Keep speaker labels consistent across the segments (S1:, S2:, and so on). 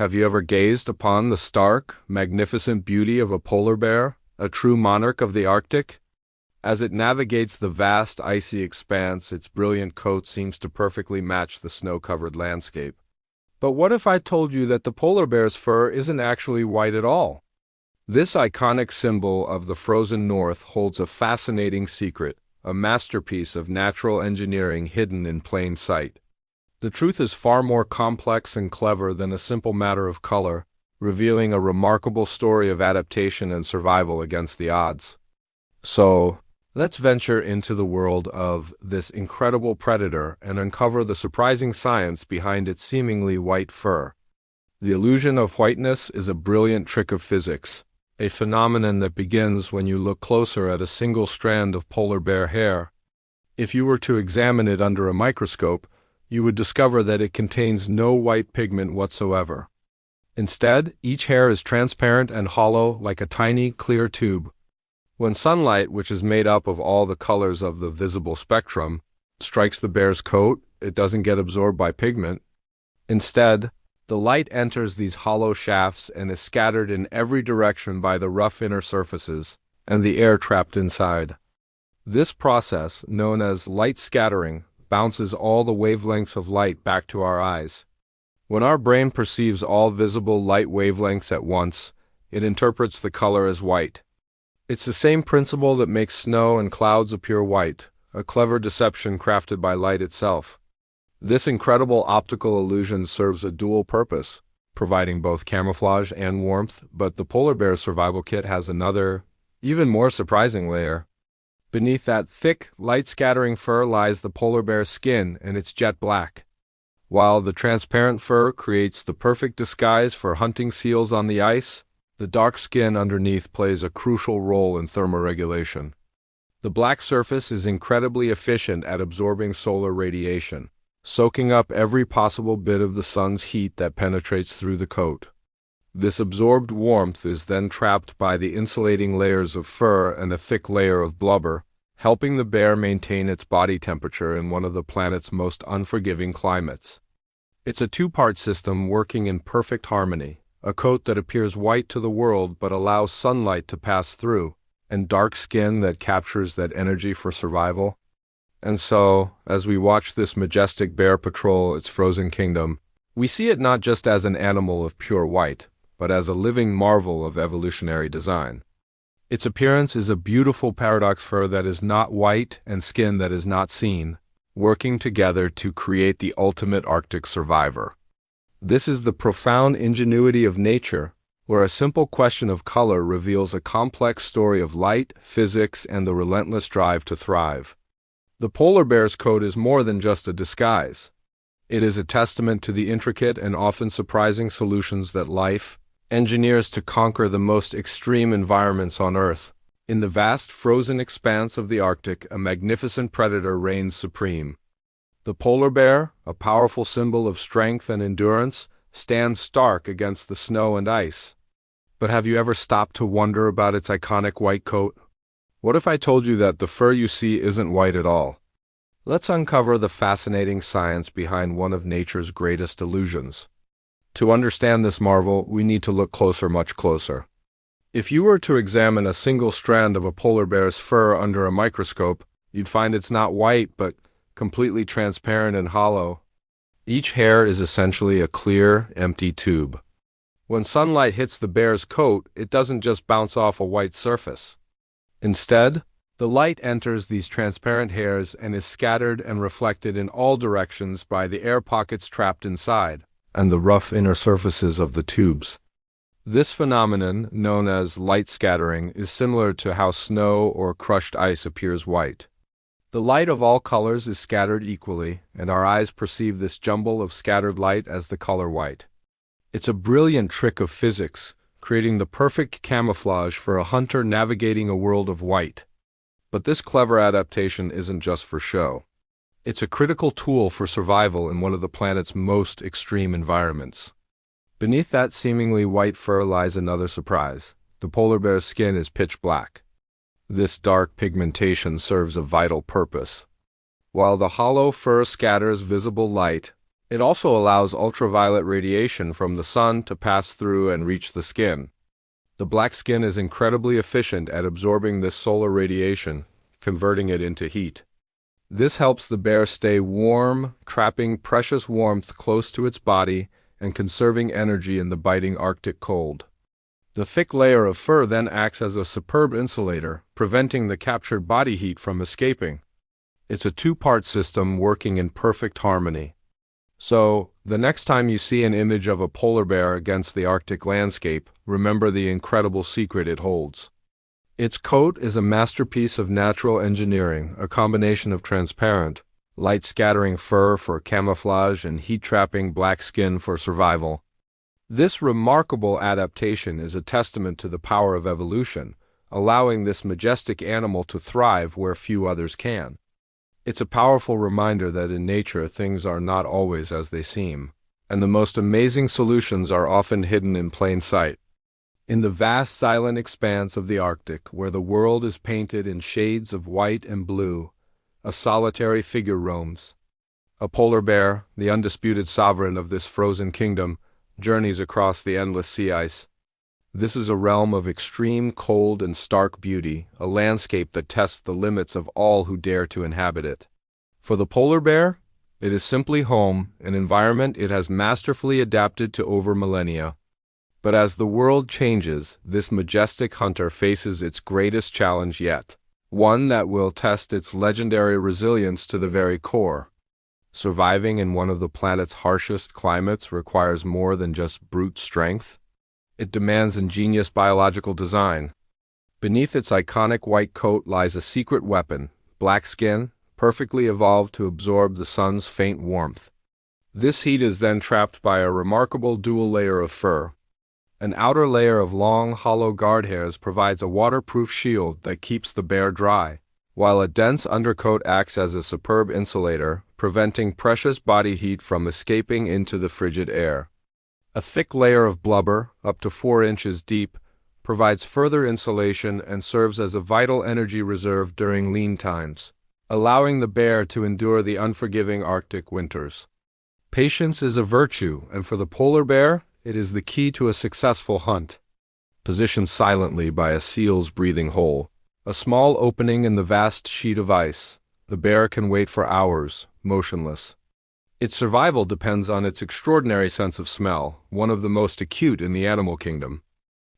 S1: Have you ever gazed upon the stark, magnificent beauty of a polar bear, a true monarch of the Arctic? As it navigates the vast icy expanse, its brilliant coat seems to perfectly match the snow-covered landscape. But what if I told you that the polar bear's fur isn't actually white at all? This iconic symbol of the frozen north holds a fascinating secret, a masterpiece of natural engineering hidden in plain sight. The truth is far more complex and clever than a simple matter of color, revealing a remarkable story of adaptation and survival against the odds. So, let's venture into the world of this incredible predator and uncover the surprising science behind its seemingly white fur. The illusion of whiteness is a brilliant trick of physics, a phenomenon that begins when you look closer at a single strand of polar bear hair. If you were to examine it under a microscope, you would discover that it contains no white pigment whatsoever. Instead, each hair is transparent and hollow like a tiny, clear tube. When sunlight, which is made up of all the colors of the visible spectrum, strikes the bear's coat, it doesn't get absorbed by pigment. Instead, the light enters these hollow shafts and is scattered in every direction by the rough inner surfaces and the air trapped inside. This process, known as light scattering, bounces all the wavelengths of light back to our eyes. When our brain perceives all visible light wavelengths at once, it interprets the color as white. It's the same principle that makes snow and clouds appear white, a clever deception crafted by light itself. This incredible optical illusion serves a dual purpose, providing both camouflage and warmth, but the polar bear's survival kit has another, even more surprising layer. Beneath that thick, light-scattering fur lies the polar bear's skin, and it's jet black. While the transparent fur creates the perfect disguise for hunting seals on the ice, the dark skin underneath plays a crucial role in thermoregulation. The black surface is incredibly efficient at absorbing solar radiation, soaking up every possible bit of the sun's heat that penetrates through the coat. This absorbed warmth is then trapped by the insulating layers of fur and a thick layer of blubber, helping the bear maintain its body temperature in one of the planet's most unforgiving climates. It's a two-part system working in perfect harmony, a coat that appears white to the world but allows sunlight to pass through, and dark skin that captures that energy for survival. And so, as we watch this majestic bear patrol its frozen kingdom, we see it not just as an animal of pure white, but as a living marvel of evolutionary design. Its appearance is a beautiful paradox fur that is not white and skin that is not seen, working together to create the ultimate Arctic survivor. This is the profound ingenuity of nature, where a simple question of color reveals a complex story of light, physics, and the relentless drive to thrive. The polar bear's coat is more than just a disguise. It is a testament to the intricate and often surprising solutions that life engineers to conquer the most extreme environments on Earth. In the vast frozen expanse of the Arctic, a magnificent predator reigns supreme. The polar bear, a powerful symbol of strength and endurance, stands stark against the snow and ice. But have you ever stopped to wonder about its iconic white coat? What if I told you that the fur you see isn't white at all? Let's uncover the fascinating science behind one of nature's greatest illusions. To understand this marvel, we need to look closer, much closer. If you were to examine a single strand of a polar bear's fur under a microscope, you'd find it's not white, but completely transparent and hollow. Each hair is essentially a clear, empty tube. When sunlight hits the bear's coat, it doesn't just bounce off a white surface. Instead, the light enters these transparent hairs and is scattered and reflected in all directions by the air pockets trapped inside and the rough inner surfaces of the tubes. This phenomenon, known as light scattering, is similar to how snow or crushed ice appears white. The light of all colors is scattered equally, and our eyes perceive this jumble of scattered light as the color white. It's a brilliant trick of physics, creating the perfect camouflage for a hunter navigating a world of white. But this clever adaptation isn't just for show. It's a critical tool for survival in one of the planet's most extreme environments. Beneath that seemingly white fur lies another surprise. The polar bear's skin is pitch black. This dark pigmentation serves a vital purpose. While the hollow fur scatters visible light, It also allows ultraviolet radiation from the sun to pass through and reach the skin. The black skin is incredibly efficient at absorbing this solar radiation, converting it into heat. This helps the bear stay warm, trapping precious warmth close to its body and conserving energy in the biting Arctic cold. The thick layer of fur then acts as a superb insulator, preventing the captured body heat from escaping. It's a two-part system working in perfect harmony. So, the next time you see an image of a polar bear against the Arctic landscape, remember the incredible secret it holds. Its coat is a masterpiece of natural engineering, a combination of transparent, light-scattering fur for camouflage and heat-trapping black skin for survival. This remarkable adaptation is a testament to the power of evolution, allowing this majestic animal to thrive where few others can. It's a powerful reminder that in nature things are not always as they seem, and the most amazing solutions are often hidden in plain sight. In the vast silent expanse of the Arctic, where the world is painted in shades of white and blue, a solitary figure roams. A polar bear, the undisputed sovereign of this frozen kingdom, journeys across the endless sea ice. This is a realm of extreme cold and stark beauty, a landscape that tests the limits of all who dare to inhabit it. For the polar bear, it is simply home, an environment it has masterfully adapted to over millennia. But as the world changes, this majestic hunter faces its greatest challenge yet, one that will test its legendary resilience to the very core. Surviving in one of the planet's harshest climates requires more than just brute strength. It demands ingenious biological design. Beneath its iconic white coat lies a secret weapon, black skin, perfectly evolved to absorb the sun's faint warmth. This heat is then trapped by a remarkable dual layer of fur. An outer layer of long, hollow guard hairs provides a waterproof shield that keeps the bear dry, while a dense undercoat acts as a superb insulator, preventing precious body heat from escaping into the frigid air. A thick layer of blubber, up to 4 inches deep, provides further insulation and serves as a vital energy reserve during lean times, allowing the bear to endure the unforgiving Arctic winters. Patience is a virtue, and for the polar bear, it is the key to a successful hunt. Positioned silently by a seal's breathing hole, a small opening in the vast sheet of ice, the bear can wait for hours, motionless. Its survival depends on its extraordinary sense of smell, one of the most acute in the animal kingdom.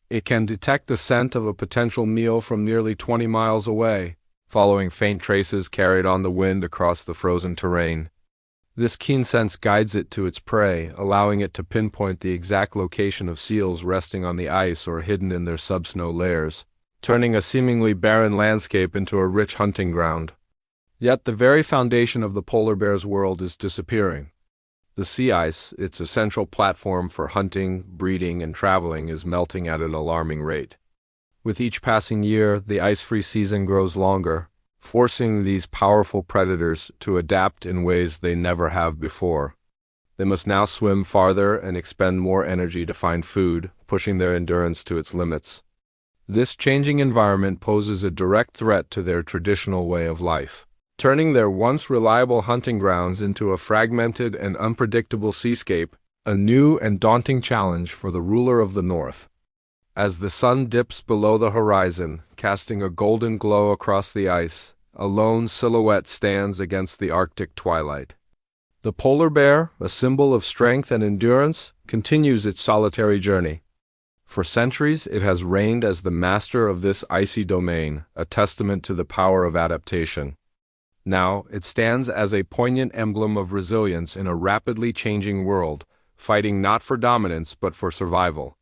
S1: It can detect the scent of a potential meal from nearly 20 miles away, following faint traces carried on the wind across the frozen terrain. This keen sense guides it to its prey, allowing it to pinpoint the exact location of seals resting on the ice or hidden in their subsnow layers, turning a seemingly barren landscape into a rich hunting ground. Yet the very foundation of the polar bear's world is disappearing. The sea ice, its essential platform for hunting, breeding, and traveling, is melting at an alarming rate. With each passing year, the ice-free season grows longer, forcing these powerful predators to adapt in ways they never have before. They must now swim farther and expend more energy to find food, pushing their endurance to its limits. This changing environment poses a direct threat to their traditional way of life, turning their once reliable hunting grounds into a fragmented and unpredictable seascape, a new and daunting challenge for the ruler of the North. As the sun dips below the horizon, casting a golden glow across the ice, a lone silhouette stands against the Arctic twilight. The polar bear, a symbol of strength and endurance, continues its solitary journey. For centuries, it has reigned as the master of this icy domain, a testament to the power of adaptation. Now, it stands as a poignant emblem of resilience in a rapidly changing world, fighting not for dominance but for survival.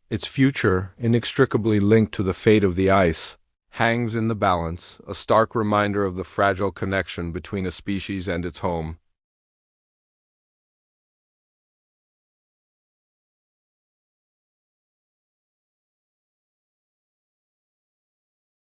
S1: Its future, inextricably linked to the fate of the ice, hangs in the balance, a stark reminder of the fragile connection between a species and its home.